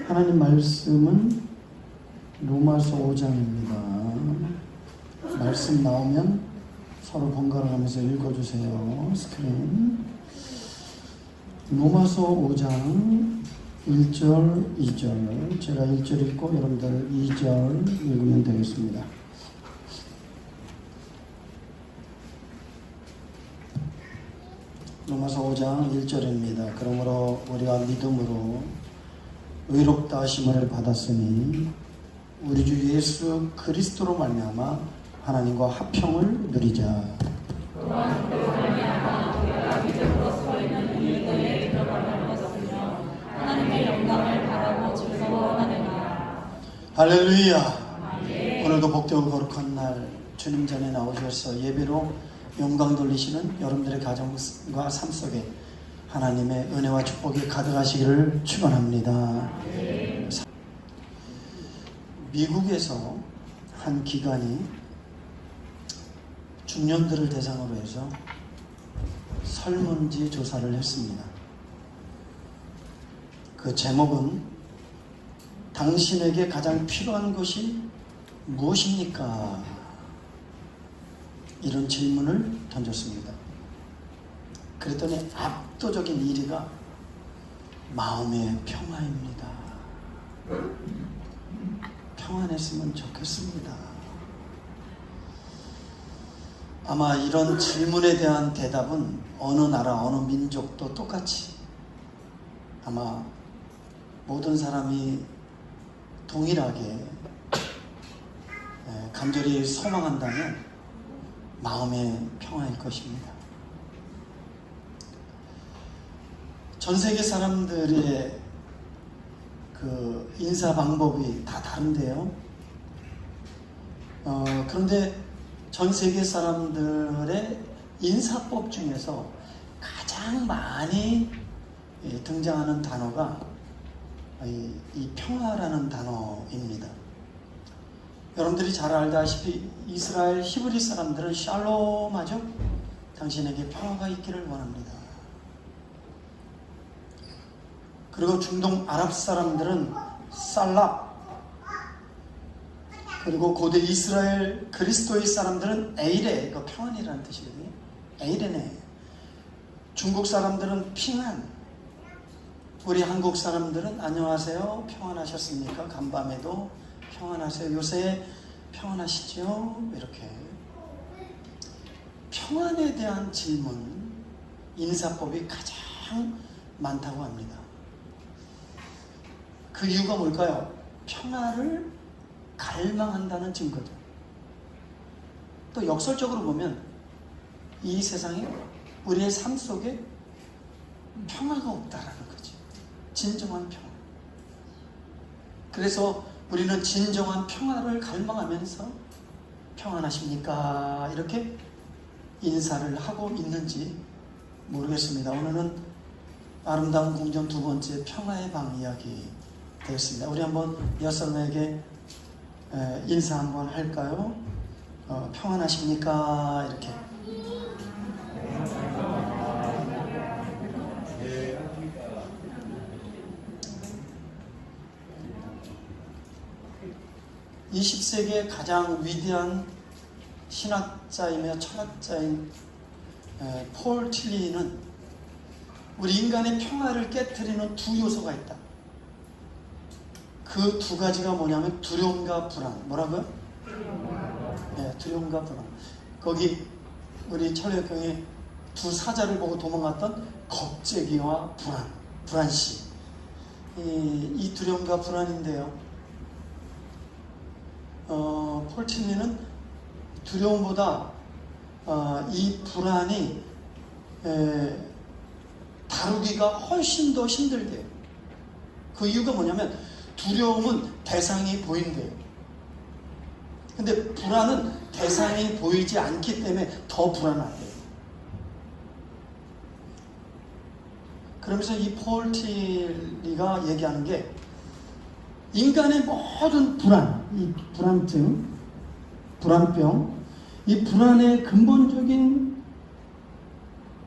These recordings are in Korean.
하나님 말씀은 로마서 5장입니다. 말씀 나오면 서로 번갈아 가면서 읽어주세요. 스크린. 로마서 5장 1절, 2절. 제가 1절 읽고 여러분들 2절 읽으면 되겠습니다. 로마서 5장 1절입니다. 그러므로 우리가 믿음으로 의롭다 하심을 받았으니 우리 주 예수 그리스도로 말미암아 하나님과 화평을 누리자. 하나님의 영광을 바라고 즐거워하느니라. 할렐루야. 오늘도 복되고 거룩한 날 주님 전에 나오셔서 예배로 영광 돌리시는 여러분들의 가정과 삶 속에 하나님의 은혜와 축복이 가득하시기를 축원합니다. 미국에서 한 기관이 중년들을 대상으로 해서 설문지 조사를 했습니다. 그 제목은 당신에게 가장 필요한 것이 무엇입니까? 이런 질문을 던졌습니다. 그랬더니 압도적인 1위가 마음의 평화입니다. 평안했으면 좋겠습니다. 아마 이런 질문에 대한 대답은 어느 나라, 어느 민족도 똑같이 아마 모든 사람이 동일하게 간절히 소망한다면 마음의 평화일 것입니다. 전 세계 사람들의 그 인사 방법이 다 다른데요. 그런데 전 세계 사람들의 인사법 중에서 가장 많이 등장하는 단어가 이 평화라는 단어입니다. 여러분들이 잘 알다시피 이스라엘 히브리 사람들은 샬롬하죠. 당신에게 평화가 있기를 원합니다. 그리고 중동 아랍 사람들은 살랍, 그리고 고대 이스라엘 그리스도의 사람들은 에이레, 그 평안이라는 뜻이거든요. 에이레네. 중국 사람들은 핑안, 우리 한국 사람들은 안녕하세요, 평안하셨습니까? 간밤에도 평안하세요. 요새 평안하시죠? 이렇게 평안에 대한 질문, 인사법이 가장 많다고 합니다. 그 이유가 뭘까요? 평화를 갈망한다는 증거죠. 또 역설적으로 보면 이 세상에 우리의 삶 속에 평화가 없다라는 거죠. 진정한 평화. 그래서 우리는 진정한 평화를 갈망하면서 평안하십니까? 이렇게 인사를 하고 있는지 모르겠습니다. 오늘은 아름다운 궁전 두 번째 평화의 방 이야기 되겠습니다. 우리 한번 여러분에게 인사 한번 할까요? 평안하십니까? 이렇게. 이 20세기의 가장 위대한 신학자이며 철학자인 폴 틸리는 우리 인간의 평화를 깨트리는 두 요소가 있다. 그 두 가지가 뭐냐면 두려움과 불안. 뭐라고요? 네, 두려움과 불안. 거기 우리 철학경에 두 사자를 보고 도망갔던 겁재기와 불안시. 이 두려움과 불안인데요. 폴 틸리는 두려움보다 이 불안이 다루기가 훨씬 더 힘들대요. 그 이유가 뭐냐면 두려움은 대상이 보인대요. 근데 불안은 대상이 보이지 않기 때문에 더 불안하대요. 그러면서 이 폴 틸리가 얘기하는 게 인간의 모든 불안, 이 불안증, 불안병, 이 불안의 근본적인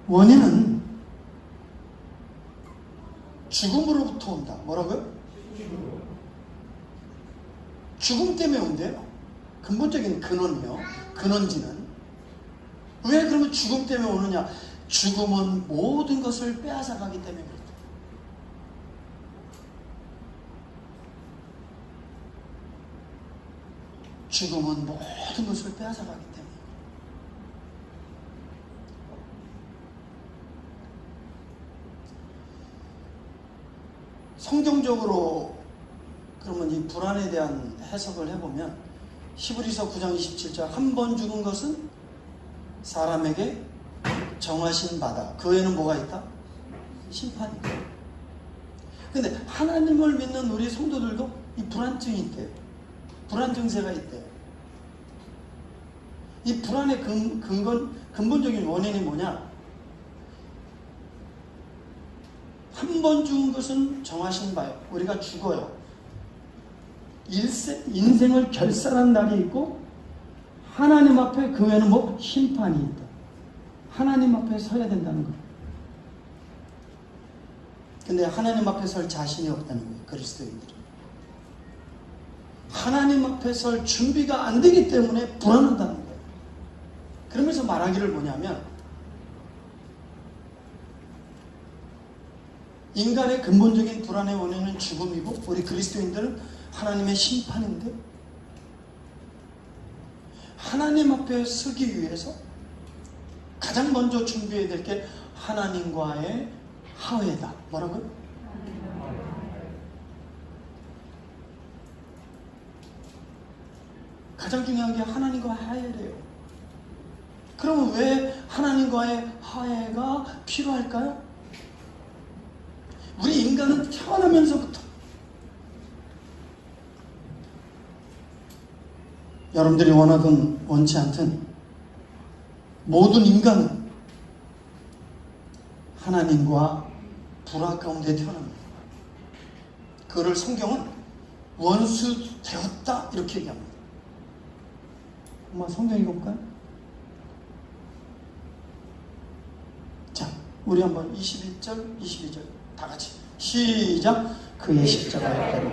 원인은 죽음으로부터 온다. 뭐라고요? 죽음 때문에 온대요. 근본적인 근원이요. 근원지는. 왜 그러면 죽음 때문에 오느냐? 죽음은 모든 것을 빼앗아가기 때문에 그렇다. 죽음은 모든 것을 빼앗아가기 때문에. 성경적으로 그러면 이 불안에 대한 해석을 해보면 히브리서 9장 27절 한 번 죽은 것은 사람에게 정하신 바다. 그 외에는 뭐가 있다? 심판이 있다. 근데 하나님을 믿는 우리 성도들도 이 불안증이 있대요. 불안 증세가 있대요. 이 불안의 근본적인 원인이 뭐냐? 한 번 죽은 것은 정하신 바요. 우리가 죽어요. 인생을 결산한 날이 있고 하나님 앞에 그 외에는 뭐? 심판이 있다. 하나님 앞에 서야 된다는 거예요. 근데 하나님 앞에 설 자신이 없다는 거예요. 그리스도인들은. 하나님 앞에 설 준비가 안 되기 때문에 불안하다는 거예요. 그러면서 말하기를 뭐냐면 인간의 근본적인 불안의 원인은 죽음이고 우리 그리스도인들은 하나님의 심판인데 하나님 앞에 서기 위해서 가장 먼저 준비해야 될 게 하나님과의 화해다. 뭐라고요? 가장 중요한 게 하나님과 화해래요. 그러면 왜 하나님과의 화해가 필요할까요? 우리 인간은 태어나면서부터 여러분들이 원하든 원치 않든 모든 인간은 하나님과 불화 가운데 태어납니다. 그를 성경은 원수 되었다 이렇게 얘기합니다. 엄마 성경 읽어볼까요? 자, 우리 한번 21절, 22절 다 같이 시작. 그의 십자가의 대로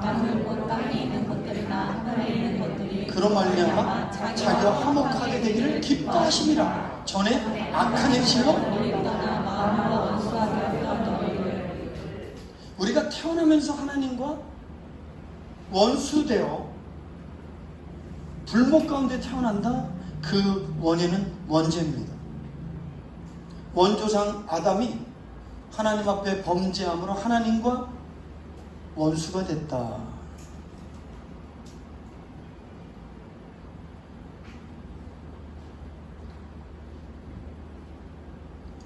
나는 곧 땅에 있는 것들이나 하늘에 있는 것들이 그런 말미암아 자기와 화목하게 되기를 기뻐하심이라. 전에 악한 행실로 우리가 태어나면서 하나님과 원수되어 불목 가운데 태어난다. 그 원인은 원죄입니다. 원조상 아담이 하나님 앞에 범죄함으로 하나님과 원수가 됐다.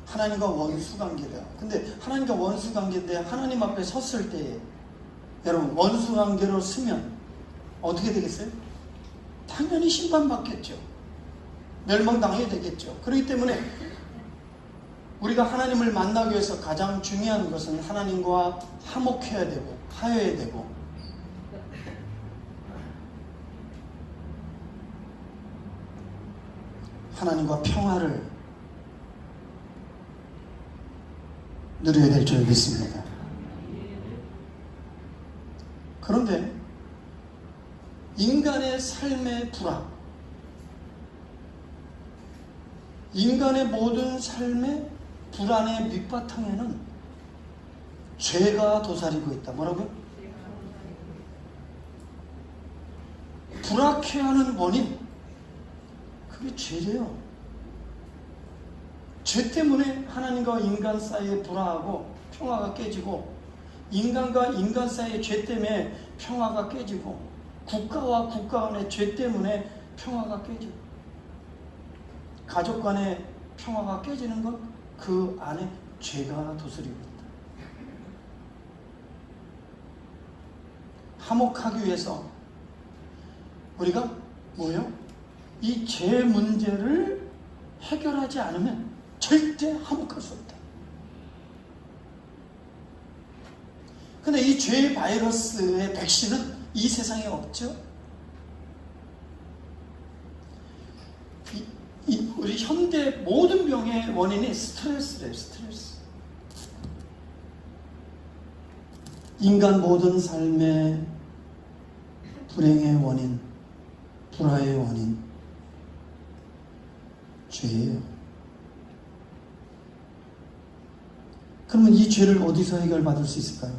하나님과 원수 관계래요. 근데 하나님과 원수 관계인데 하나님 앞에 섰을 때 여러분 원수 관계로 쓰면 어떻게 되겠어요? 당연히 심판받겠죠. 멸망당해야 되겠죠. 그렇기 때문에 우리가 하나님을 만나기 위해서 가장 중요한 것은 하나님과 화목해야 되고 화해해야 되고 하나님과 평화를 누려야 될 줄 믿습니다. 그런데 인간의 삶의 불안, 인간의 모든 삶의 불안의 밑바탕에는 죄가 도사리고 있다. 뭐라고요? 불확해하는 원인, 그게 죄래요. 죄 때문에 하나님과 인간 사이에 불화하고 평화가 깨지고 인간과 인간 사이의 죄 때문에 평화가 깨지고 국가와 국가 간의 죄 때문에 평화가 깨지고 가족 간의 평화가 깨지는 것, 그 안에 죄가 도스리고 있다. 화목하기 위해서 우리가 뭐요? 이 죄 문제를 해결하지 않으면 절대 화목할 수 없다. 근데 이 죄의 바이러스의 백신은 이 세상에 없죠? 우리 현대 모든 병의 원인이 스트레스래요. 스트레스. 인간 모든 삶의 불행의 원인, 불화의 원인, 죄예요. 그러면 이 죄를 어디서 해결받을 수 있을까요?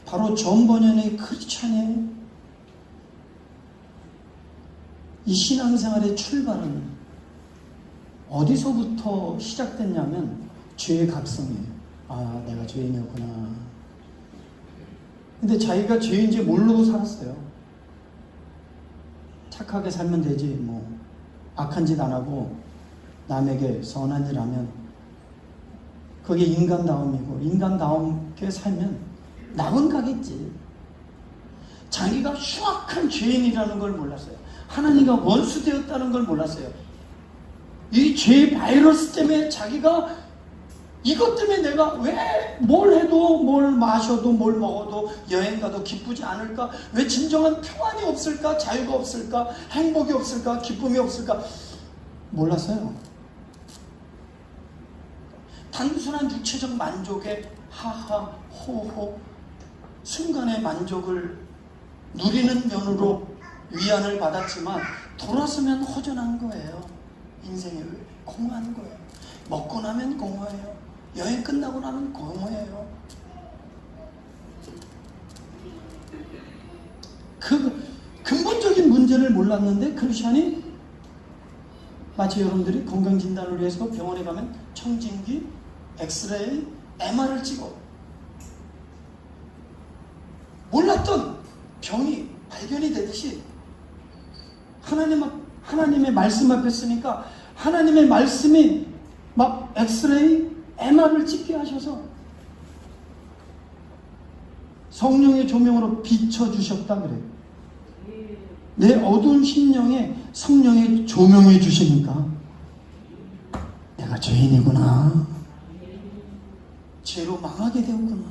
바로 전번연의 크리스찬의 이 신앙생활의 출발은 어디서부터 시작됐냐면 죄의 각성이에요. 아, 내가 죄인이었구나. 근데 자기가 죄인지 모르고 살았어요. 착하게 살면 되지, 뭐 악한 짓 안 하고 남에게 선한 일 하면 그게 인간다움이고, 인간다움게 살면 남은 가겠지. 자기가 흉악한 죄인이라는 걸 몰랐어요. 하나님과 원수되었다는 걸 몰랐어요. 이 죄의 바이러스 때문에 자기가 이것 때문에 내가 왜 뭘 해도, 뭘 마셔도, 뭘 먹어도, 여행 가도 기쁘지 않을까? 왜 진정한 평안이 없을까? 자유가 없을까? 행복이 없을까? 기쁨이 없을까? 몰랐어요. 단순한 육체적 만족에 하하, 호호, 순간의 만족을 누리는 면으로 위안을 받았지만 돌아서면 허전한 거예요. 인생이 공허한 거예요. 먹고 나면 공허해요. 여행 끝나고 나면 공허해요. 그 근본적인 문제를 몰랐는데 크리스찬이 마치 여러분들이 건강진단을 위해서 병원에 가면 청진기, 엑스레이, MR을 찍어. 몰랐던 병이 발견이 되듯이 하나님의 말씀 앞에 쓰니까 하나님의 말씀이 막 엑스레이, MR을 찍게 하셔서 성령의 조명으로 비춰주셨다 그래요. 내 어두운 심령에 성령의 조명해 주시니까 내가 죄인이구나. 죄로 망하게 되었구나.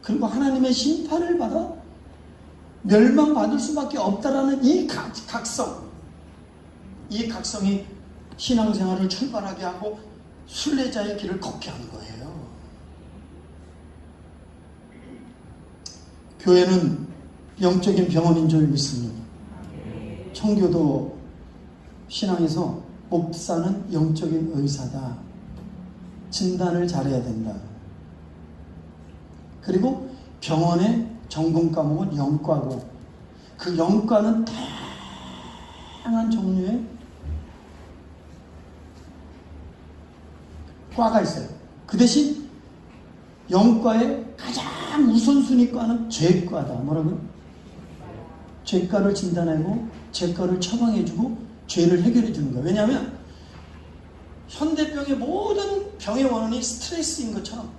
그리고 하나님의 심판을 받아 멸망받을 수밖에 없다라는 이 각성, 이 각성이 신앙생활을 출발하게 하고 순례자의 길을 걷게 한 거예요. 교회는 영적인 병원인 줄 믿습니다. 청교도 신앙에서 목사는 영적인 의사다. 진단을 잘해야 된다. 그리고 병원의 전공 과목은 영과고, 그 영과는 다양한 종류의 과가 있어요. 그 대신 영과의 가장 우선순위과는 죄과다. 뭐라고요? 죄과를 진단하고 죄과를 처방해주고 죄를 해결해주는 거예요. 왜냐하면 현대병의 모든 병의 원인이 스트레스인 것처럼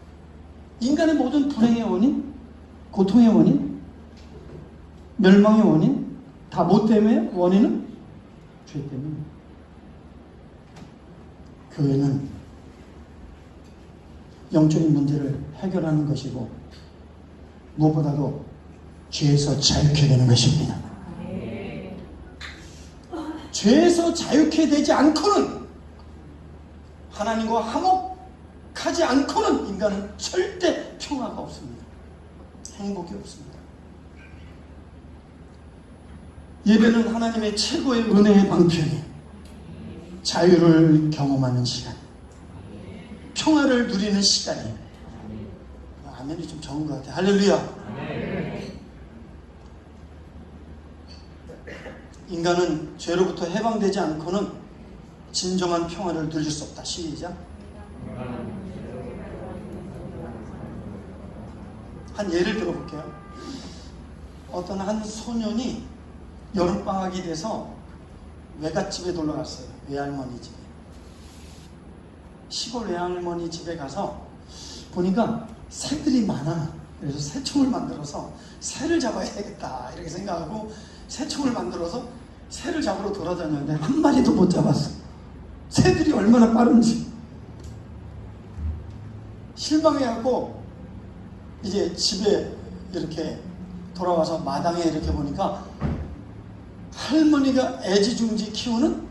인간의 모든 불행의 원인, 고통의 원인, 멸망의 원인, 다 뭐 때문에? 원인은 죄 때문에. 교회는 영적인 문제를 해결하는 것이고 무엇보다도 죄에서 자유케 되는 것입니다. 죄에서 자유케 되지 않고는, 하나님과 화목하지 않고는 인간은 절대 평화가 없습니다. 행복이 없습니다. 예배는 하나님의 최고의 은혜의 방편이에요. 자유를 경험하는 시간, 평화를 누리는 시간이에요. 아멘이 좀 적은 것 같아요. 할렐루야. 인간은 죄로부터 해방되지 않고는 진정한 평화를 누릴 수 없다. 시작. 한 예를 들어볼게요. 어떤 한 소년이 여름방학이 돼서 외갓집에 놀러 갔어요. 외할머니 집에. 시골 외할머니 집에 가서 보니까 새들이 많아. 그래서 새총을 만들어서 새를 잡아야 되겠다 이렇게 생각하고 새총을 만들어서 새를 잡으러 돌아다녔는데 한 마리도 못 잡았어. 새들이 얼마나 빠른지. 실망해갖고 이제 집에 이렇게 돌아와서 마당에 이렇게 보니까 할머니가 애지중지 키우는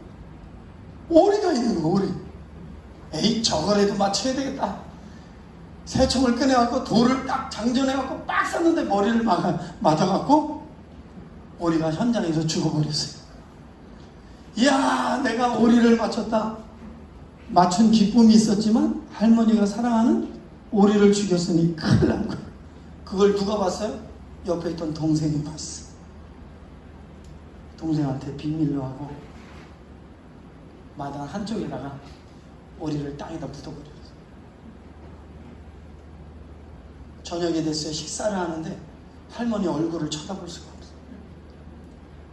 오리가 있는 거. 오리. 에이, 저거라도 맞춰야 되겠다. 새총을 꺼내갖고 돌을 딱 장전해갖고 빡 쐈는데 머리를 맞아갖고 오리가 현장에서 죽어버렸어요. 이야, 내가 오리를 맞췄다. 맞춘 기쁨이 있었지만 할머니가 사랑하는 오리를 죽였으니 큰일 난 거예요. 그걸 누가 봤어요? 옆에 있던 동생이 봤어. 동생한테 비밀로 하고 마당 한쪽에다가 오리를 땅에다 묻어버렸어요. 저녁이 됐어요. 식사를 하는데 할머니 얼굴을 쳐다볼 수가 없어요.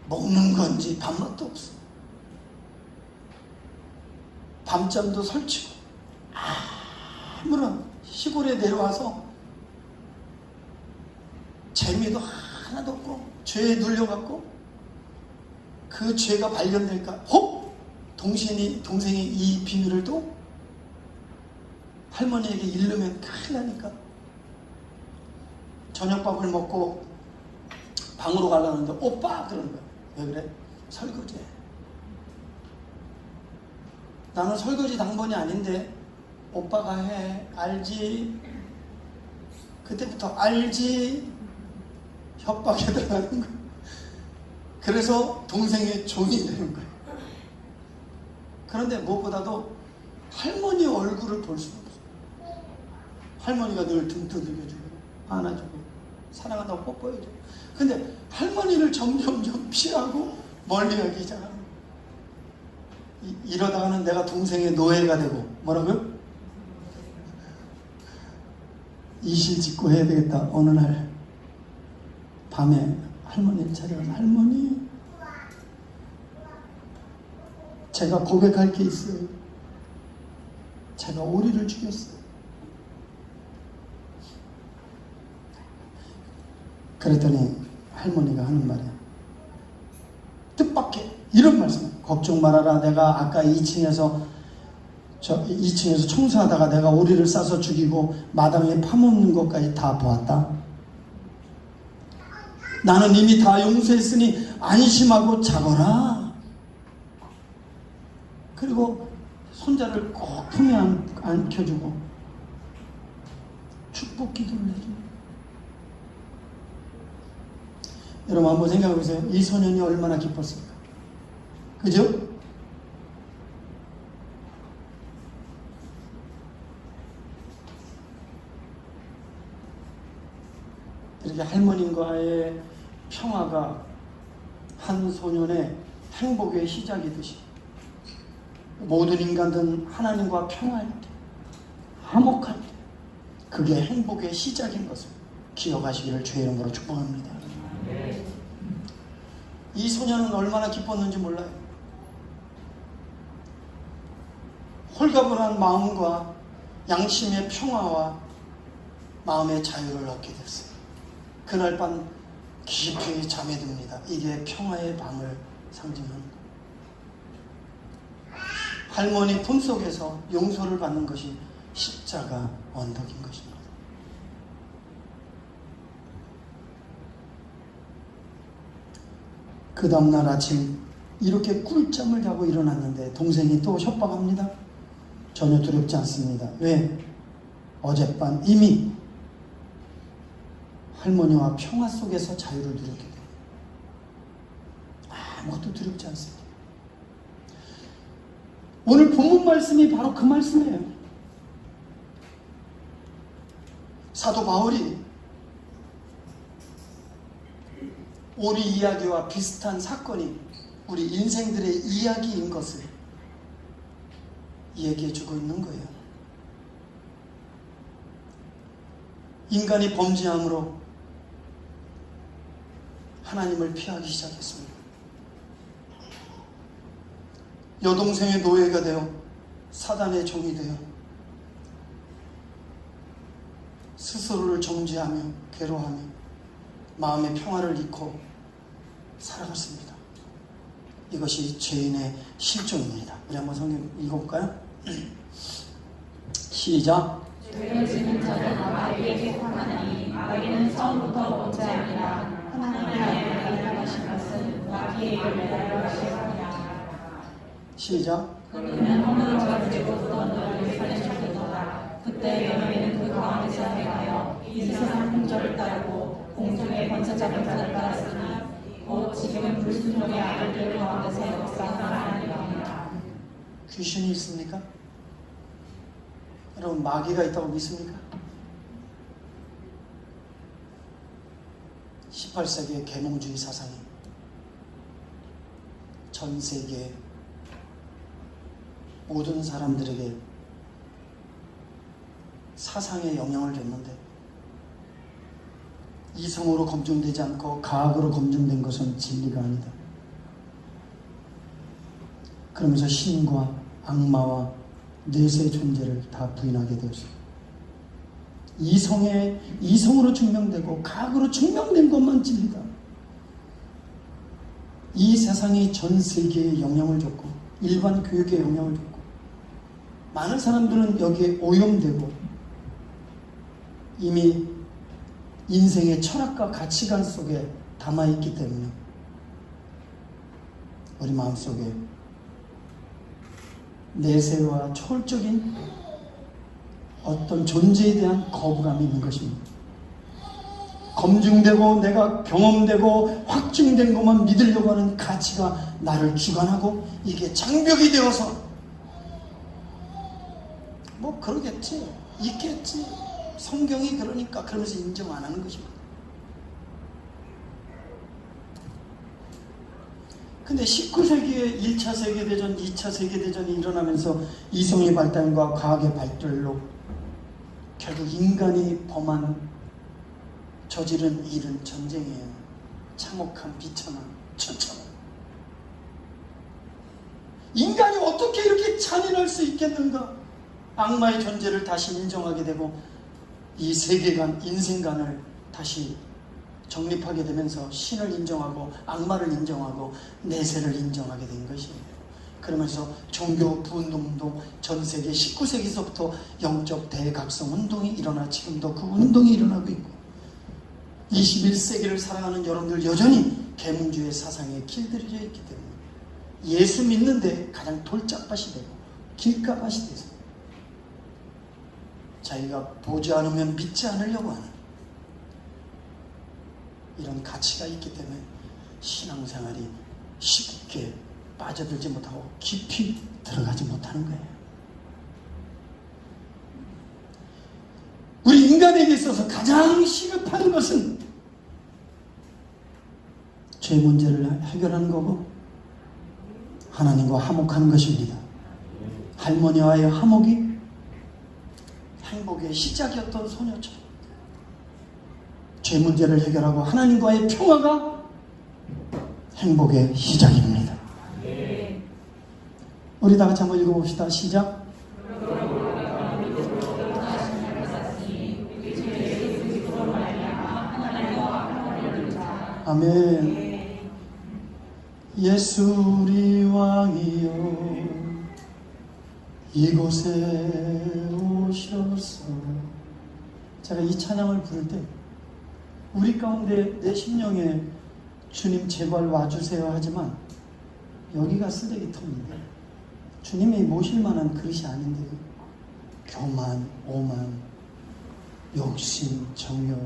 먹는 건지 밥맛도 없어. 밤잠도 설치고 아무런 시골에 내려와서 재미도 하나도 없고 죄에 눌려갖고 그 죄가 발견될까 혹 동생이 이 비밀을 또 할머니에게 잃으면 큰일 나니까 저녁밥을 먹고 방으로 가려는데 오빠 그러는 거야. 왜 그래? 설거지해. 나는 설거지 당번이 아닌데 오빠가 해. 알지? 그때부터 알지? 협박에 들어가는 거야. 그래서 동생의 종이 되는 거야. 그런데 무엇보다도 할머니 얼굴을 볼 수가 없어. 할머니가 늘 등 두들겨주고 안아주고 사랑한다고 뽀뽀해주고. 근데 할머니를 점점 피하고 멀리하기 시작하는 거야. 이러다가는 내가 동생의 노예가 되고 뭐라고요? 이실직고 해야 되겠다. 어느 날 밤에 할머니를 찾아가서 할머니 제가 고백할 게 있어요. 제가 오리를 죽였어요. 그랬더니 할머니가 하는 말이야. 뜻밖의 이런 말씀. 걱정 말아라. 내가 아까 2층에서 청소하다가 내가 오리를 싸서 죽이고 마당에 파묻는 것까지 다 보았다. 나는 이미 다 용서했으니 안심하고 자거라. 그리고 손자를 꼭 품에 안겨주고 축복 기도를 해줍니다. 여러분 한번 생각해 보세요. 이 소년이 얼마나 기뻤을까? 그죠? 이렇게 할머님과의 평화가 한 소년의 행복의 시작이듯이 모든 인간들은 하나님과 평화할 때, 화목할 때 그게 행복의 시작인 것을 기억하시기를 주의 이름으로 축복합니다. 이 소년은 얼마나 기뻤는지 몰라요. 홀가분한 마음과 양심의 평화와 마음의 자유를 얻게 됐어요. 그날 밤 깊이 잠에 듭니다. 이게 평화의 밤을 상징하는 거예요. 할머니 품속에서 용서를 받는 것이 십자가 언덕인 것입니다. 그 다음날 아침 이렇게 꿀잠을 자고 일어났는데 동생이 또 협박합니다. 전혀 두렵지 않습니다. 왜? 어젯밤 이미 할머니와 평화 속에서 자유를 누렸기 때문에 아무것도 두렵지 않습니다. 오늘 본문 말씀이 바로 그 말씀이에요. 사도 바울이 오리 이야기와 비슷한 사건이 우리 인생들의 이야기인 것을 얘기해 주고 있는 거예요. 인간이 범죄함으로 하나님을 피하기 시작했습니다. 여동생의 노예가 되어 사단의 종이 되어 스스로를 정죄하며 괴로워하며 마음의 평화를 잃고 살아갔습니다. 이것이 죄인의 실종입니다. 우리 한번 성경 읽어볼까요? 시작. 죄를 지는 자는 마귀에게 속하나니 마귀는 처음부터 범죄 아니라 하나님의 아들을 하신 것은 마귀의 열매를 하시니라. 시작. 그는 허물을 가지고 또 너를 살리셨도다. 그때 너희는 그 가운데서 행하여 이 세상 풍조를 따르고 공중의 번쩍잡은 자를 따랐으니 곧 지금은 불순종의 아들들 가운데서 역사하는 왕이라. 귀신이 있습니까? 여러분, 마귀가 있다고 믿습니까? 18세기의 계몽주의 사상이 전 세계 모든 사람들에게 사상에 영향을 줬는데, 이성으로 검증되지 않고 과학으로 검증된 것은 진리가 아니다. 그러면서 신과 악마와 뇌세의 존재를 다 부인하게 되었습니다. 이성으로 증명되고 과학으로 증명된 것만 진리다. 이 세상이 전 세계에 영향을 줬고 일반 교육에 영향을 줬고 많은 사람들은 여기에 오염되고 이미 인생의 철학과 가치관 속에 담아있기 때문에 우리 마음속에 내세와 초월적인 어떤 존재에 대한 거부감이 있는 것입니다. 검증되고 내가 경험되고 확증된 것만 믿으려고 하는 가치가 나를 주관하고 이게 장벽이 되어서 뭐 그러겠지, 있겠지, 성경이 그러니까 그러면서 인정 안 하는 것입니다. 근데 19세기에 1차 세계대전, 2차 세계대전이 일어나면서 이성의 발달과 과학의 발달로 결국 인간이 저지른 일은 전쟁이에요. 참혹한, 비천한, 처참한. 인간이 어떻게 이렇게 잔인할 수 있겠는가? 악마의 존재를 다시 인정하게 되고 이 세계관, 인생관을 다시 정립하게 되면서 신을 인정하고 악마를 인정하고 내세를 인정하게 된 것이에요. 그러면서 종교 부운동도 전 세계 19세기서부터 영적 대각성 운동이 일어나 지금도 그 운동이 일어나고 있고 21세기를 살아가는 여러분들 여전히 계몽주의 사상에 길들여져 있기 때문에 예수 믿는데 가장 돌짝밭이 되고 길가밭이 돼서 자기가 보지 않으면 믿지 않으려고 하는 이런 가치가 있기 때문에 신앙생활이 쉽게 빠져들지 못하고 깊이 들어가지 못하는 거예요. 우리 인간에게 있어서 가장 시급한 것은 죄 문제를 해결하는 거고 하나님과 화목하는 것입니다. 할머니와의 화목이 행복의 시작이었던 소녀처럼 죄 문제를 해결하고 하나님과의 평화가 행복의 시작입니다. 우리 다 같이 한번 읽어봅시다. 시작. 아멘. 예수 우리 왕이여 이곳에 오셔서. 제가 이 찬양을 부를 때 우리 가운데 내 심령에 주님 제발 와주세요 하지만 여기가 쓰레기통인데 주님이 모실 만한 그릇이 아닌데 교만, 오만, 욕심, 정욕,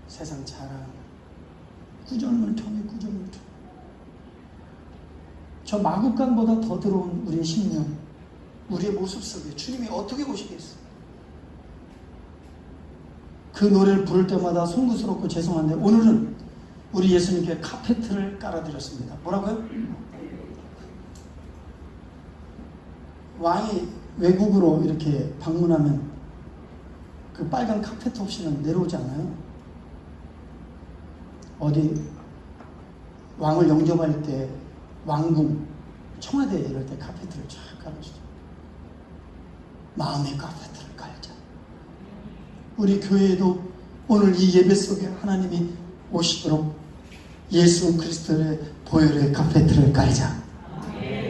세상 자랑, 구절물통이 구절물통. 저 마구간보다 더 들어온 우리의 심령, 우리의 모습 속에 주님이 어떻게 보시겠어요? 그 노래를 부를 때마다 송구스럽고 죄송한데 오늘은 우리 예수님께 카페트를 깔아드렸습니다. 뭐라고요? 왕이 외국으로 이렇게 방문하면 그 빨간 카페트 없이는 내려오지 않아요. 어디 왕을 영접할 때 왕궁, 청와대 이럴 때 카페트를 쫙 깔아주죠. 마음의 카페트를 깔자. 우리 교회에도 오늘 이 예배 속에 하나님이 오시도록 예수 그리스도의 보혈의 카페트를 깔자.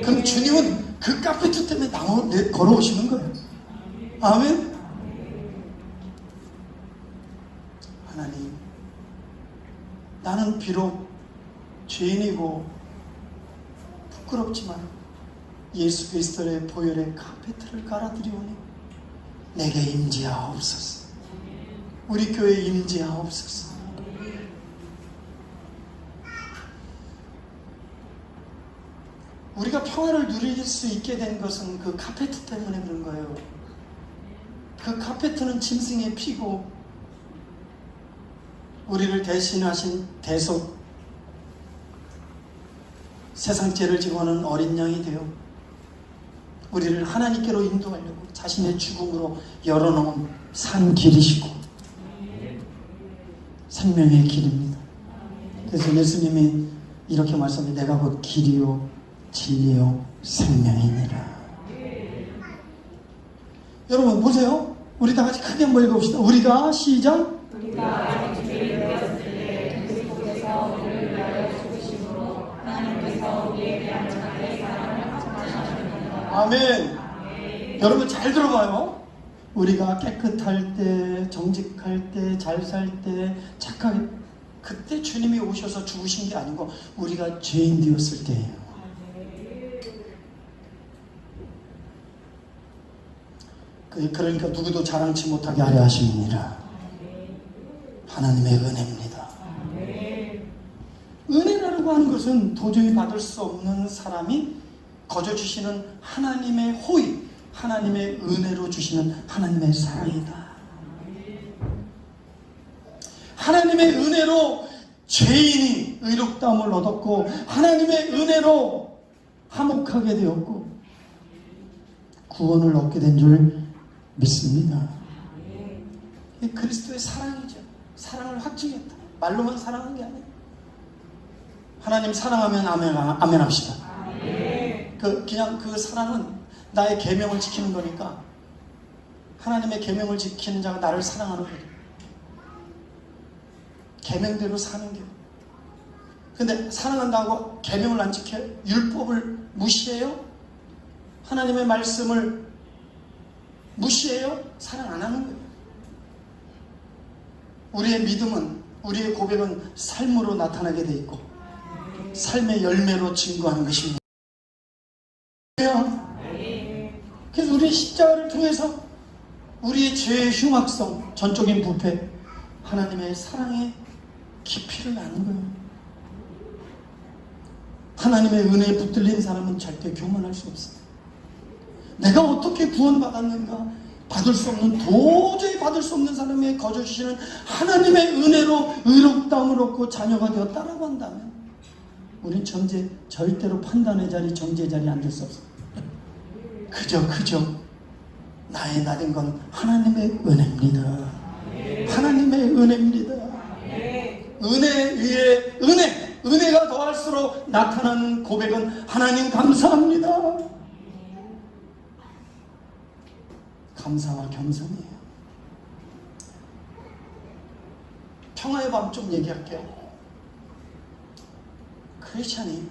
그럼 주님은 그 카페트 때문에 걸어오시는 거예요. 아멘. 하나님, 나는 비록 죄인이고 부끄럽지만 예수 그리스도의 보혈의 카페트를 깔아드리오니 내게 임재하옵소서. 우리 교회에 임재하옵소서. 우리가 평화를 누릴 수 있게 된 것은 그 카페트 때문에 그런 거예요. 그 카페트는 짐승의 피고 우리를 대신하신 대속, 세상 죄를 지고 오는 어린 양이 되어 우리를 하나님께로 인도하려고 자신의 죽음으로 열어놓은 산 길이시고 생명의 길입니다. 그래서 예수님이 이렇게 말씀합니다. 내가 곧 길이요 진리요 생명이니라. 여러분 보세요. 우리 다 같이 크게 한번 읽어봅시다. 우리가 시작. 우리가 아직 죄인 되었을 때 그리스도께서 우리를 위하여 죽으심으로 하나님께서 우리에 대한 자기의 사랑을 확증하셨느니라. 아멘. 여러분 잘 들어봐요. 우리가 깨끗할 때, 정직할 때, 잘 살 때, 착하게, 그때 주님이 오셔서 죽으신 게 아니고 우리가 죄인 되었을 때예요. 그러니까 누구도 자랑치 못하게 하려 하심이니라. 하나님의 은혜입니다. 은혜라고 하는 것은 도저히 받을 수 없는 사람이 거저 주시는 하나님의 호의, 하나님의 은혜로 주시는 하나님의 사랑이다. 하나님의 은혜로 죄인이 의롭다함을 얻었고 하나님의 은혜로 화목하게 되었고 구원을 얻게 된 줄 믿습니다. 이게 그리스도의 사랑이죠. 사랑을 확증했다. 말로만 사랑한 게 아니에요. 하나님 사랑하면 아멘 합시다. 그냥 그 사랑은 나의 계명을 지키는 거니까 하나님의 계명을 지키는 자가 나를 사랑하는 거예요. 계명대로 사는 게. 근데 사랑한다고 계명을 안 지켜요? 율법을 무시해요? 하나님의 말씀을 무시해요? 사랑 안 하는 거예요. 우리의 믿음은, 우리의 고백은 삶으로 나타나게 돼 있고 삶의 열매로 증거하는 것입니다. 그래서 우리의 십자가를 통해서 우리의 죄의 흉악성, 전적인 부패, 하나님의 사랑의 깊이를 아는 거예요. 하나님의 은혜에 붙들린 사람은 절대 교만할 수 없어요. 내가 어떻게 구원받았는가? 받을 수 없는, 도저히 받을 수 없는 사람에게 거저 주시는 하나님의 은혜로 의롭다함을 얻고 자녀가 되었다라고 한다면 우린 절대로 판단의 자리, 정죄의 자리에 앉을 수 없어요. 그저 나의 나된 건 하나님의 은혜입니다. 하나님의 은혜입니다. 은혜 위에 은혜, 은혜가 더할수록 나타나는 고백은 하나님 감사합니다. 감사와 겸손이에요. 평화의 밤 좀 얘기할게요. 크리스찬이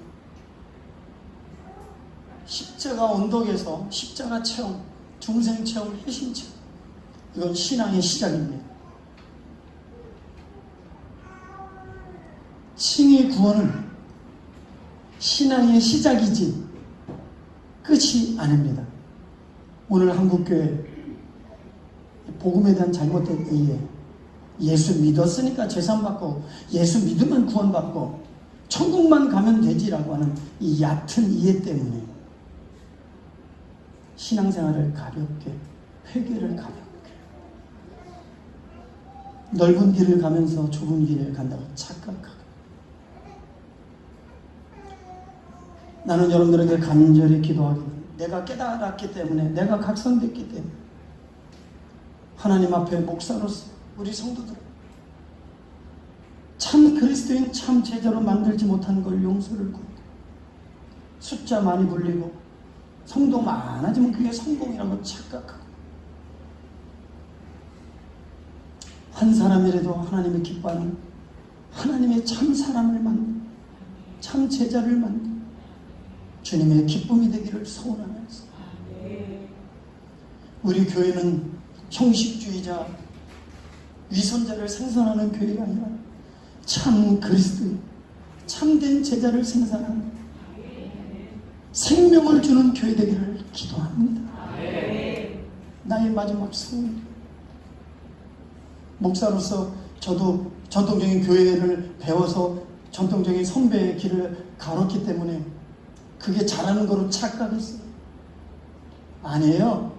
십자가 언덕에서 십자가 체험, 중생 체험, 회심 체험, 이건 신앙의 시작입니다. 칭의 구원은 신앙의 시작이지 끝이 아닙니다. 오늘 한국교회 복음에 대한 잘못된 이해, 예수 믿었으니까 재산받고 예수 믿으면 구원받고 천국만 가면 되지라고 하는 이 얕은 이해 때문에 신앙생활을 가볍게, 회개를 가볍게, 넓은 길을 가면서 좁은 길을 간다고 착각하고, 나는 여러분들에게 간절히 기도하기, 내가 깨달았기 때문에, 내가 각성됐기 때문에 하나님 앞에 목사로서 우리 성도들 참 그리스도인 참 제자로 만들지 못한 걸 용서를 구하고, 숫자 많이 불리고 성도 많아지면 그게 성공이라고 착각하고, 한 사람이라도 하나님의 기뻐하는 하나님의 참 사람을 만든, 참 제자를 만든 주님의 기쁨이 되기를 소원하면서, 우리 교회는 형식주의자, 위선자를 생산하는 교회가 아니라 참 그리스도인, 참된 제자를 생산하는 생명을 주는 교회 되기를 기도합니다. 나의 마지막 소원. 목사로서 저도 전통적인 교회를 배워서 전통적인 선배의 길을 가렀기 때문에 그게 잘하는 거로 착각했어요. 아니에요.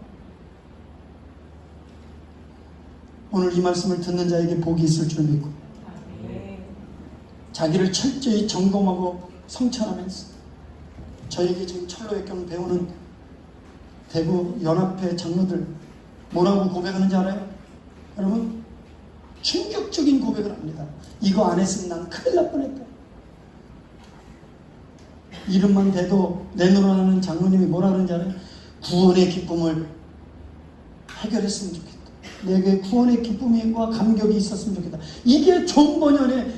오늘 이 말씀을 듣는 자에게 복이 있을 줄 믿고 자기를 철저히 점검하고 성찰하면서 저에게 지금 철로역경 배우는 대구 연합회 장로들 뭐라고 고백하는지 알아요? 여러분 충격적인 고백을 합니다. 이거 안 했으면 난 큰일 날 뻔했다. 이름만 대도 내놓으라는 장로님이 뭐라 그러는지 알아요? 구원의 기쁨을 해결했으면 좋겠다. 내게 구원의 기쁨과 감격이 있었으면 좋겠다. 이게 존 버년의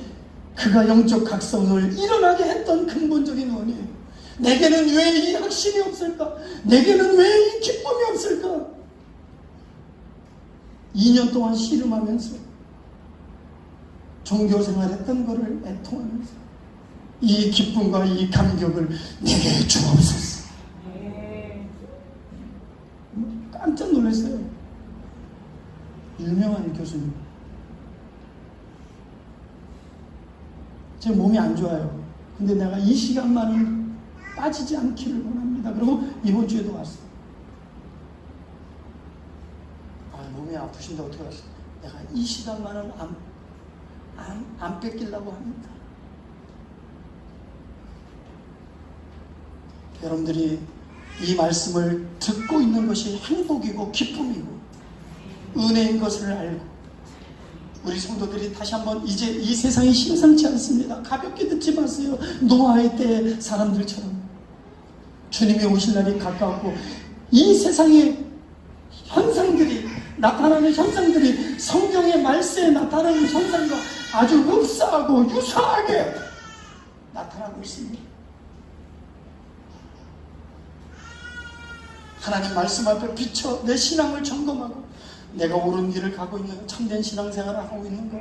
그가 영적 각성을 일어나게 했던 근본적인 원이에요. 내게는 왜 이 확신이 없을까? 내게는 왜 이 기쁨이 없을까? 2년 동안 씨름하면서 종교생활 했던 거를 애통하면서 이 기쁨과 이 감격을 내게 주옵소서. 깜짝 놀랐어요. 유명한 교수님. 제 몸이 안 좋아요. 근데 내가 이 시간만은 빠지지 않기를 원합니다. 그리고 이번 주에도 왔어. 몸이 아프신데 어떻게 하셨어? 내가 이 시간만은 안 뺏기려고 합니다. 여러분들이 이 말씀을 듣고 있는 것이 행복이고 기쁨이고 은혜인 것을 알고 우리 성도들이 다시 한번 이제 이 세상이 심상치 않습니다. 가볍게 듣지 마세요. 노아의 때 사람들처럼 주님이 오실 날이 가까웠고 이 세상의 현상들이 나타나는 현상들이 성경의 말세에 나타나는 현상과 아주 흡사하고 유사하게 나타나고 있습니다. 하나님 말씀 앞에 비춰 내 신앙을 점검하고 내가 옳은 길을 가고 있는 참된 신앙생활을 하고 있는 것,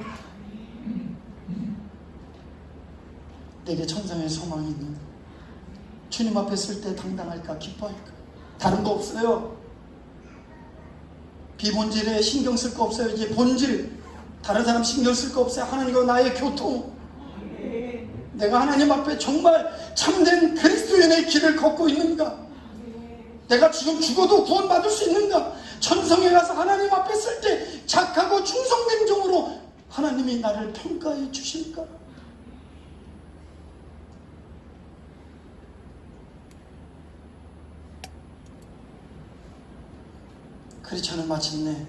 내게 천상의 소망이 있는 주님 앞에 설 때 당당할까 기뻐할까? 다른 거 없어요. 비본질에 신경 쓸 거 없어요. 이제 본질, 다른 사람 신경 쓸 거 없어요. 하나님과 나의 교통, 내가 하나님 앞에 정말 참된 그리스도인의 길을 걷고 있는가? 내가 지금 죽어도 구원받을 수 있는가? 천성에 가서 하나님 앞에 설 때 착하고 충성된 종으로 하나님이 나를 평가해 주실까? 크리스천은 마침내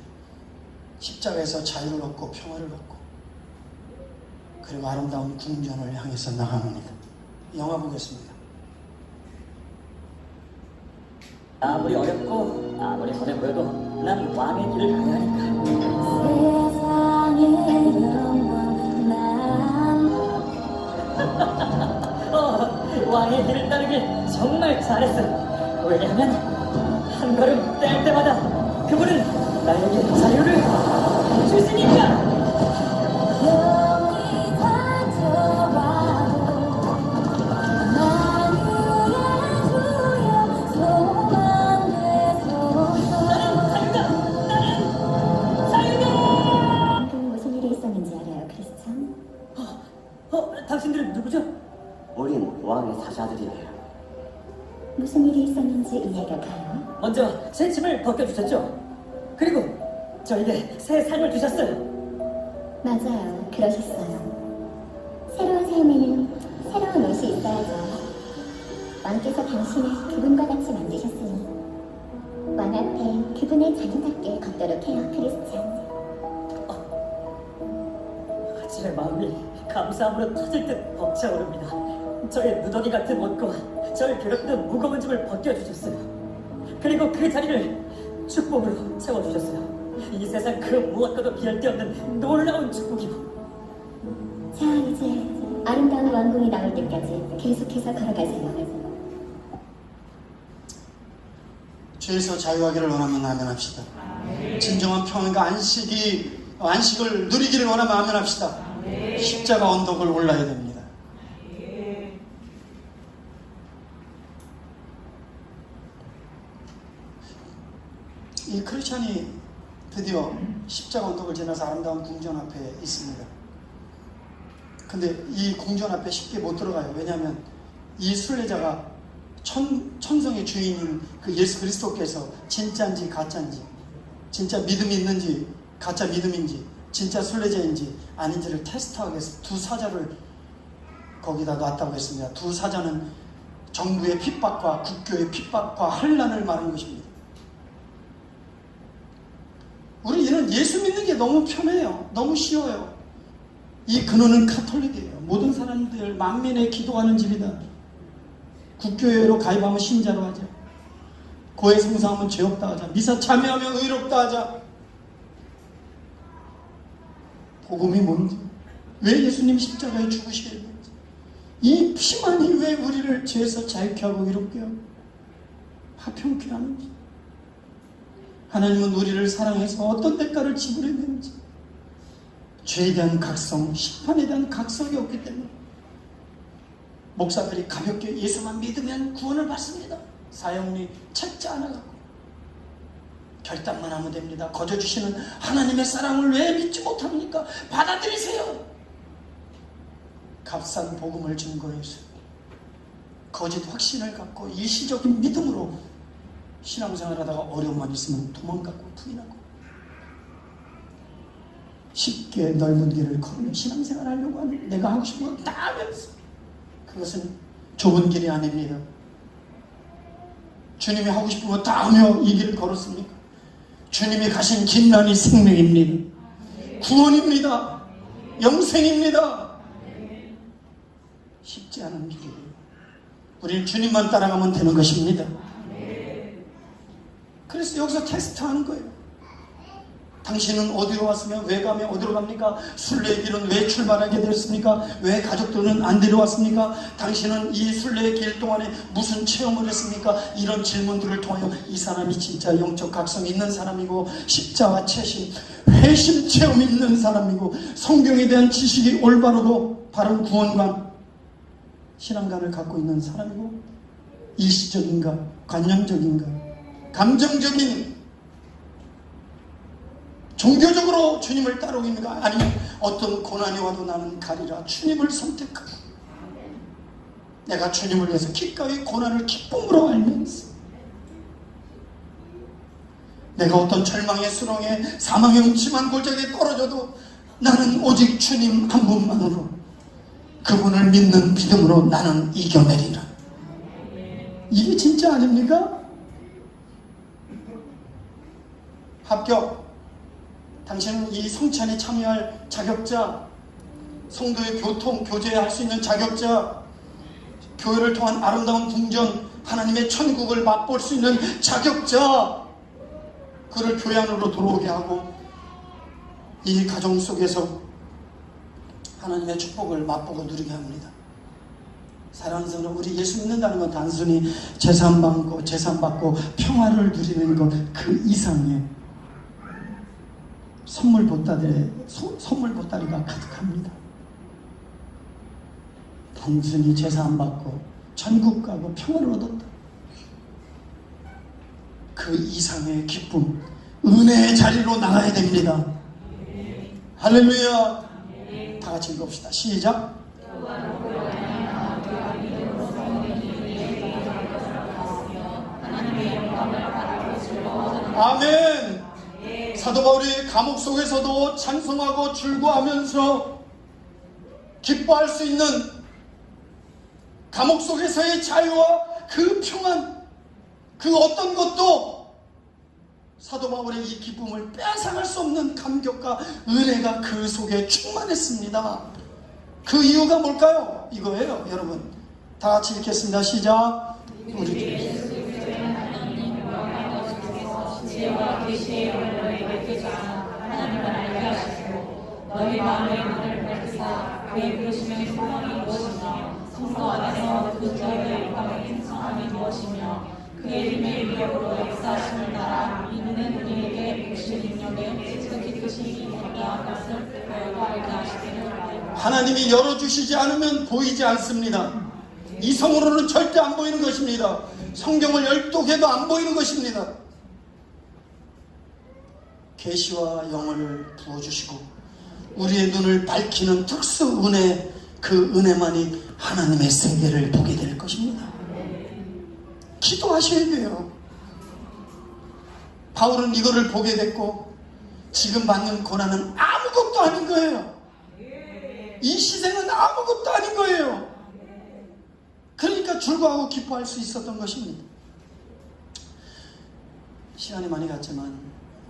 십자가에서 자유를 얻고 평화를 얻고 그리고 아름다운 궁전을 향해서 나갑니다. 영화 보겠습니다. 아무리 어렵고 아무리 손해 보여도 난 왕의 길을 가야 하니까. 세상의 영원한 왕의 길을 따르길 정말 잘했어. 왜냐하면 한 걸음 뗄 때마다 그분은 나에게 자유를 주시니까. 영이 닫혀와도 만유의 주여 소망되소서. 나는 자유다. 무슨 일이 있었는지 알아요, 크리스찬? 당신들은 누구죠? 우린 왕의 사자들이에요. 무슨 일이 있었는지 이해가 가요? 먼저 새 침을 벗겨주셨죠. 그리고 저에게 새 삶을 주셨어요. 맞아요, 그러셨어요. 새로운 삶에는 새로운 옷이 있어야죠. 왕께서 당신을 그분과 같이 만드셨으니 왕 앞에 그분의 자녀답게 걷도록 해요, 크리스찬. 제 마음이 감사함으로 터질 듯 벅차오릅니다. 저의 누더기 같은 옷과 저를 괴롭히던 무거운 짐을 벗겨주셨어요. 그리고 그 자리를 축복으로 채워주셨어요. 이 세상 그 무엇과도 비할 데 없는 놀라운 축복이요. 자, 이제 아름다운 왕궁이 나올 때까지 계속해서 걸어가세요. 죄에서 자유하기를 원하면 아멘합시다. 진정한 평안과 안식을 누리기를 원하면 아멘합시다. 십자가 언덕을 올라야 됩니다. 이 크리스찬이 드디어 십자가 언덕을 지나서 아름다운 궁전 앞에 있습니다. 근데 이 궁전 앞에 쉽게 못 들어가요. 왜냐하면 이 순례자가 천성의 주인인 그 예수 그리스도께서 진짜인지 가짜인지, 진짜 믿음이 있는지 가짜 믿음인지, 진짜 순례자인지 아닌지를 테스트하기 위해서 두 사자를 거기다 놨다고 했습니다. 두 사자는 정부의 핍박과 국교의 핍박과 환난을 말하는 것입니다. 우리는 예수 믿는 게 너무 편해요. 너무 쉬워요. 이 근원은 카톨릭이에요. 모든 사람들 만민의 기도하는 집이다. 국교회로 가입하면 신자로 하자. 고해 성사하면 죄 없다 하자. 미사 참여하면 의롭다 하자. 복음이 뭔지, 왜 예수님 십자가에 죽으셔야 되는지, 이 피만이 왜 우리를 죄에서 자유케 하고 이롭게 하고 화평케 하는지, 하나님은 우리를 사랑해서 어떤 대가를 지불해야 되는지, 죄에 대한 각성, 심판에 대한 각성이 없기 때문에 목사들이 가볍게 예수만 믿으면 구원을 받습니다. 사형리 책자 하나 갖고 결단만 하면 됩니다. 거저 주시는 하나님의 사랑을 왜 믿지 못합니까? 받아들이세요. 값싼 복음을 증거해서 거짓 확신을 갖고 일시적인 믿음으로 신앙생활하다가 어려움만 있으면 도망가고 부인하고 쉽게 넓은 길을 걸으며 신앙생활 하려고 하는, 내가 하고 싶은 건 다 하면서, 그것은 좁은 길이 아닙니다. 주님이 하고 싶은 거 다 하며 이 길을 걸었습니까? 주님이 가신 길만이 생명입니다. 구원입니다. 영생입니다. 쉽지 않은 길이에요. 우리는 주님만 따라가면 되는 것입니다. 그래서 여기서 테스트하는 거예요. 당신은 어디로 왔으며 왜 가며 어디로 갑니까? 순례의 길은 왜 출발하게 되었습니까? 왜 가족들은 안 데려왔습니까? 당신은 이 순례의 길 동안에 무슨 체험을 했습니까? 이런 질문들을 통하여 이 사람이 진짜 영적 각성이 있는 사람이고, 십자와 채심, 회심 체험이 있는 사람이고, 성경에 대한 지식이 올바르고 바른 구원관, 신앙관을 갖고 있는 사람이고, 일시적인가 관념적인가 감정적인 종교적으로 주님을 따르고 있는가, 아니면 어떤 고난이 와도 나는 가리라 주님을 선택하고 내가 주님을 위해서 기꺼이 고난을 기쁨으로 알면서, 내가 어떤 절망의 수렁에 사망의 음침한 골짜기에 떨어져도 나는 오직 주님 한 분만으로, 그분을 믿는 믿음으로 나는 이겨내리라. 이게 진짜 아닙니까? 합격. 당신은 이 성찬에 참여할 자격자, 성도의 교통, 교제할 수 있는 자격자, 교회를 통한 아름다운 궁전, 하나님의 천국을 맛볼 수 있는 자격자, 그를 교회 안으로 들어오게 하고 이 가정 속에서 하나님의 축복을 맛보고 누리게 합니다. 사랑하는 성도, 우리 예수 믿는다는 건 단순히 재산 받고 평화를 누리는 것 그 이상의 선물 보따리가 가득합니다. 단순히 제사 안 받고 천국 가고 평화를 얻었다. 그 이상의 기쁨, 은혜의 자리로 나가야 됩니다. 할렐루야. 다 같이 읽읍시다. 시작. 아멘. 사도 바울이 감옥 속에서도 찬송하고 즐거워하면서 기뻐할 수 있는 감옥 속에서의 자유와 그 평안, 그 어떤 것도 사도 바울의 이 기쁨을 빼앗아갈 수 없는 감격과 은혜가 그 속에 충만했습니다. 그 이유가 뭘까요? 이거예요, 여러분. 다 같이 읽겠습니다. 시작. 우리 지혜와 계시의 너희에게 주사 하나님을 알게 하시고, 너희 마음의 문을 밝히사 그의 부르심의 소망이 무엇이며 성도 안에서 그 너희의 영광의 풍성함이 무엇이며 그의 힘의 위력으로 역사하심을 따라 믿는 우리에게 주신 능력에 지극히 크신 이유가 것을 너희가 알게 하시기를 바랍니다. 하나님이 열어주시지 않으면 보이지 않습니다. 이성으로는 절대 안 보이는 것입니다. 성경을 열독해도 안 보이는 것입니다. 계시와 영을 부어주시고 우리의 눈을 밝히는 특수 은혜, 그 은혜만이 하나님의 세계를 보게 될 것입니다. 기도하셔야 돼요. 바울은 이거를 보게 됐고 지금 받는 고난은 아무것도 아닌 거예요. 이 시생은 아무것도 아닌 거예요. 그러니까 즐거워하고 기뻐할 수 있었던 것입니다. 시간이 많이 갔지만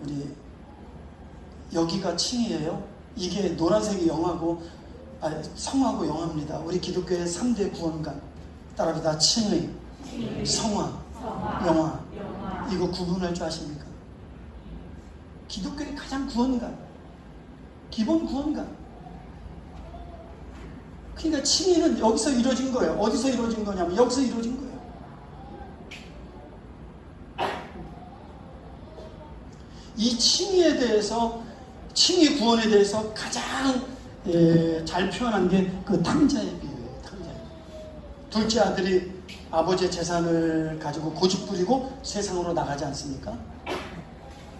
우리 여기가 층이에요. 이게 노란색이 영하고 성하고 영합니다. 우리 기독교의 3대 구원관 따라합니다. 칭의, 성화, 영화. 이거 구분할 줄 아십니까? 기독교의 가장 구원관, 기본 구원관. 그러니까 칭의는 여기서 이루어진 거예요. 어디서 이루어진 거냐면 여기서 이루어진 거예요. 이 칭의에 대해서, 칭의 구원에 대해서 가장 잘 표현한 게 그 탕자의 비유예요. 탕자의 비유. 둘째 아들이 아버지의 재산을 가지고 고집 부리고 세상으로 나가지 않습니까?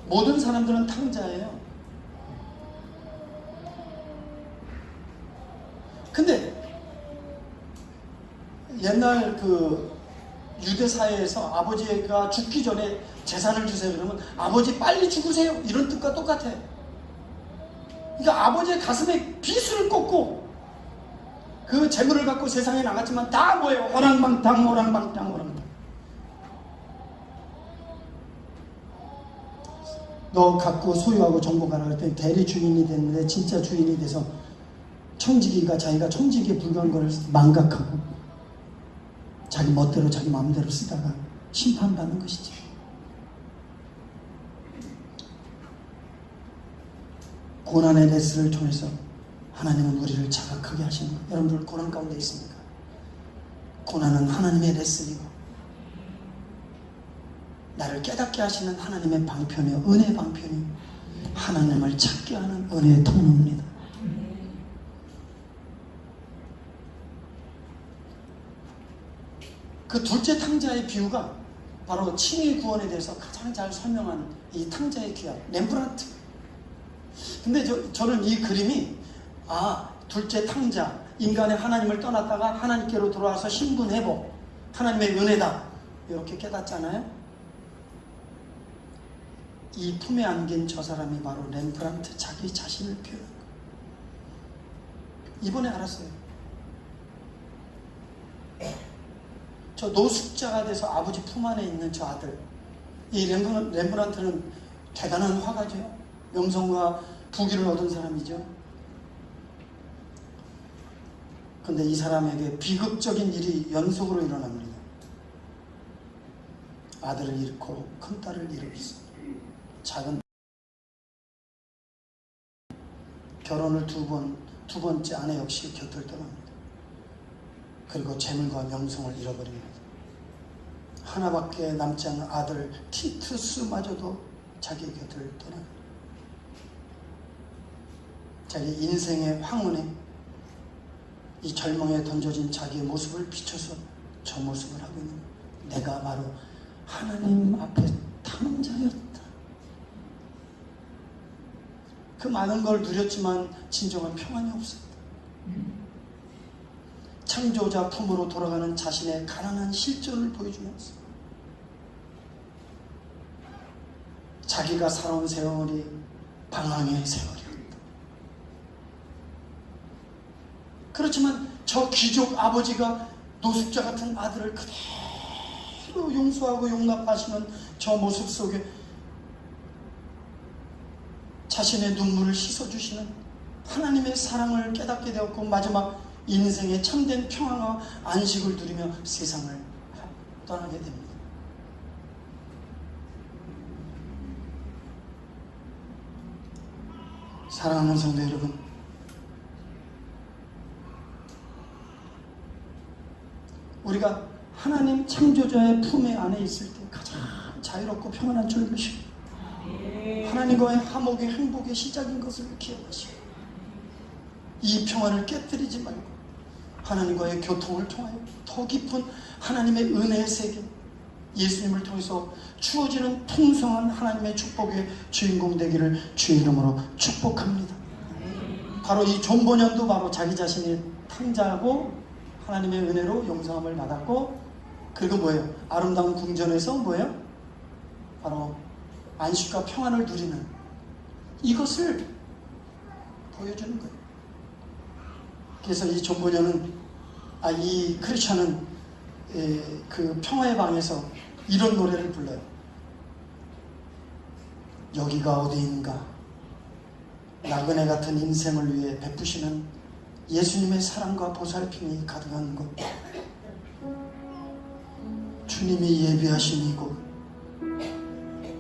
모든 사람들은 탕자예요. 근데 옛날 그 유대 사회에서 아버지가 죽기 전에 재산을 주세요 그러면 아버지 빨리 죽으세요 이런 뜻과 똑같아요. 그러니까 아버지의 가슴에 비수를 꽂고 그 재물을 갖고 세상에 나갔지만 다 뭐예요? 호랑방탕, 호랑방탕, 호랑방탕. 너 갖고 소유하고 정복하라 그랬더니 대리 주인이 됐는데 진짜 주인이 돼서 청지기가 자기가 청지기에 불과한 걸 망각하고 자기 멋대로 자기 마음대로 쓰다가 심판받는 것이지. 고난의 레슨을 통해서 하나님은 우리를 자각하게 하시는 거예요. 여러분들 고난 가운데 있습니까? 고난은 하나님의 레슨이고 나를 깨닫게 하시는 하나님의 방편이요, 은혜 방편이 하나님을 찾게 하는 은혜의 통로입니다. 그 둘째 탕자의 비유가 바로 칭의 구원에 대해서 가장 잘 설명한 이 탕자의 귀환, 렘브란트. 근데 저는 이 그림이 둘째 탕자, 인간의 하나님을 떠났다가 하나님께로 돌아와서 신분회복, 하나님의 은혜다 이렇게 깨닫잖아요. 이 품에 안긴 저 사람이 바로 렘브란트 자기 자신을 표현한 거예요. 이번에 알았어요. 저 노숙자가 돼서 아버지 품 안에 있는 저 아들, 이 렘브란트는 대단한 화가죠. 명성과 부귀를 얻은 사람이죠. 그런데 이 사람에게 비극적인 일이 연속으로 일어납니다. 아들을 잃고 큰딸을 잃었어. 작은 결혼을 두 번째 아내 역시 곁을 떠납니다. 그리고 재물과 명성을 잃어버립니다. 하나밖에 남지 않은 아들 티투스마저도 자기 곁을 떠납니다. 자기 인생의 황혼에 이 절망에 던져진 자기의 모습을 비춰서 저 모습을 하고 있는 거예요. 내가 바로 하나님 앞에 탕자였다. 그 많은 걸 누렸지만 진정한 평안이 없었다. 창조자 품으로 돌아가는 자신의 가난한 실존을 보여주면서 자기가 살아온 세월이 방황의 세월이었다. 그렇지만 저 귀족 아버지가 노숙자 같은 아들을 그대로 용서하고 용납하시는 저 모습 속에 자신의 눈물을 씻어주시는 하나님의 사랑을 깨닫게 되었고 마지막 인생의 참된 평안과 안식을 누리며 세상을 떠나게 됩니다. 사랑하는 성도 여러분, 우리가 하나님 창조자의 품에 안에 있을 때 가장 자유롭고 평안한 줄 것이고 하나님과의 화목의 행복의 시작인 것을 기억하시고 이 평안을 깨뜨리지 말고 하나님과의 교통을 통하여 더 깊은 하나님의 은혜의 세계, 예수님을 통해서 주어지는 풍성한 하나님의 축복의 주인공 되기를 주의 이름으로 축복합니다. 바로 이 존 보년도 바로 자기 자신이 탕자하고 하나님의 은혜로 용서함을 받았고, 그리고 뭐예요? 아름다운 궁전에서 뭐예요? 바로 안식과 평안을 누리는 이것을 보여주는 거예요. 그래서 이 존 보년은, 이 크리스천은 그 평화의 방에서 이런 노래를 불러요. 여기가 어디인가? 나그네 같은 인생을 위해 베푸시는 예수님의 사랑과 보살핌이 가득한 곳. 주님이 예비하신 이곳.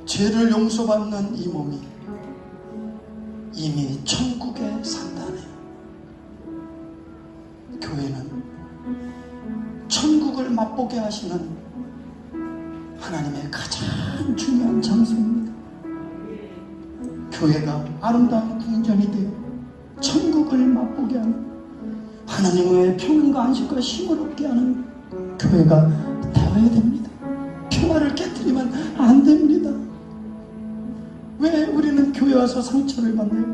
죄를 용서받는 이 몸이 이미 천국에 산다네. 교회는 천국을 맛보게 하시는 하나님의 가장 중요한 장소입니다. 교회가 아름다운 궁전이 되어 천국을 맛보게 하는, 하나님의 평안과 안식과 힘을 얻게 하는 교회가 되어야 됩니다. 평화를 깨뜨리면 안 됩니다. 왜 우리는 교회 와서 상처를 받나요?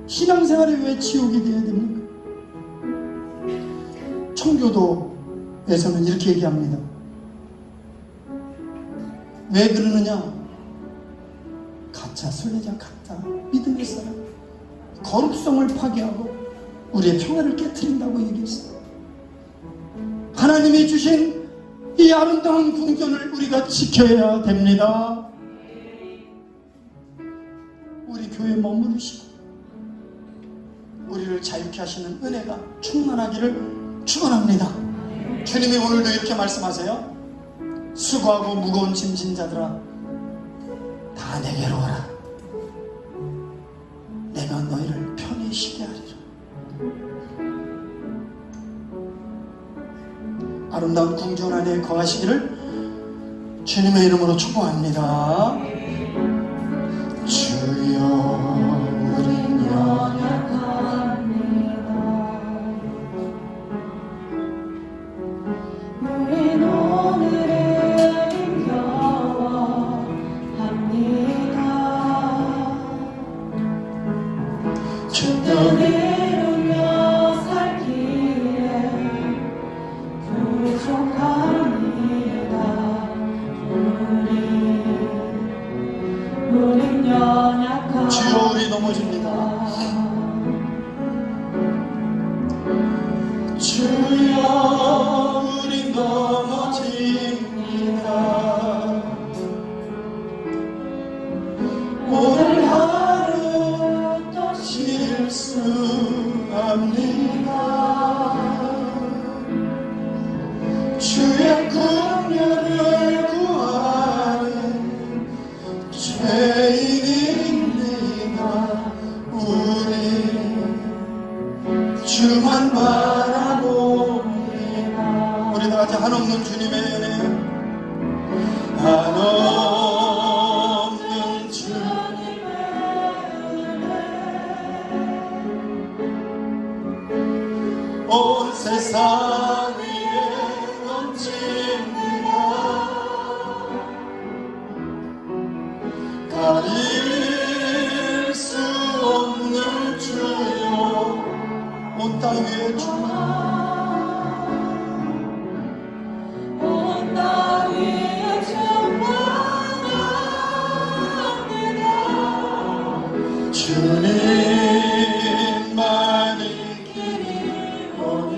신앙생활이 왜 지옥이 되어야 됩니까? 청교도에서는 이렇게 얘기합니다. 왜 그러느냐? 가짜 순례자, 가짜 믿음의 사람, 거룩성을 파괴하고 우리의 평화를 깨뜨린다고 얘기했어요. 하나님이 주신 이 아름다운 궁전을 우리가 지켜야 됩니다. 우리 교회에 머무르시고 우리를 자유케 하시는 은혜가 충만하기를 축원합니다. 주님이 오늘도 이렇게 말씀하세요. 수고하고 무거운 짐진 자들아, 다 내게로 오라. 내가 너희를 편히 쉬게 하리라. 아름다운 궁전 안에 거하시기를 주님의 이름으로 축복합니다. 주여, 우린 연약합니다. 우린 오늘을 힘겨워합니다. 주 뜻을 이루며 살기에 부족합니다. 우린 연약합니다. 주여, 우리 넘어집니다. 주여, 우리 넘어집니다. 오늘 하루 또 실수합니다. 주의 긍휼을 구하는 죄인입니다. 우리 주만 바라봅니다. 우리 다 같이 한없는 주님의 은혜, 한없는 주님의 은혜, 온 세상 위에 넘칩니다. 가릴 수 없는 주여, 온 땅 위에 충만, 온 땅 위에 충만합니다. 주님만이 길이오니